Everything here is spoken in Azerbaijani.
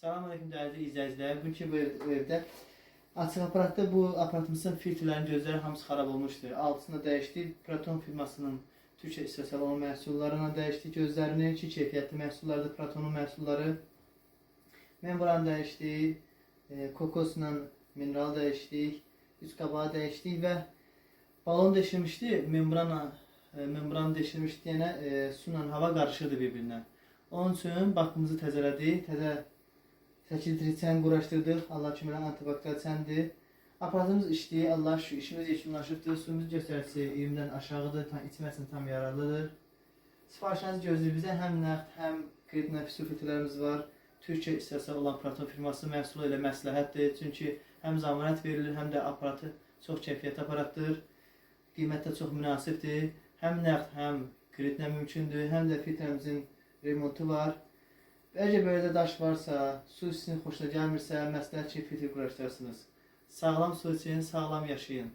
Selamünaleyküm değerli izleyiciler. Bugünkü bu evde açık aparatta bu aparatımızın filtrlerin gözleri hamısı xarab olmuşdur. Altısında dəyişdi. Proton firmasının Türkiye istehsal olan məhsullarına dəyişdi gözlərini. İki keyfiyyətli məhsullardır Protonun məhsulları. Membran dəyişdik. Kokosla mineral dəyişdik. Üst qabağı dəyişdik və balon deşirmişdi. Membran deşirmişdi. Yəni su ilə hava qarışırdı bir-birinə. Onun üçün bakımızı təzələdik. Təzə 8 litre çən quraşdırdıq. Allah köməklə antibakterial çəndir. Aparatımız işləyir. Allah şükür işimiz yekunlaşıbdır. Suyumuz göstəricisi 20-dən aşağıdır. İçmək üçün tam yararlıdır. Sifarişinizi gözləyir bizə. Həm nəqd, həm kredit nəfisi filtrlərimiz var. Türkiyə istehsal olan Proton firması məhsulu ilə məsləhətdir. Çünki həm zəmanət verilir, həm də aparatı çox keyfiyyətli aparatdır. Qiymətdə çox münasibdir. Həm nəqd, həm kreditlə mümkündür. Həm də filtrimizin remontu var. Əgər böyle daş varsa, su sizin xoşuna gəlmirsə, məsləhət ki, filtr quraşdırsınız. Sağlam su için sağlam yaşayın.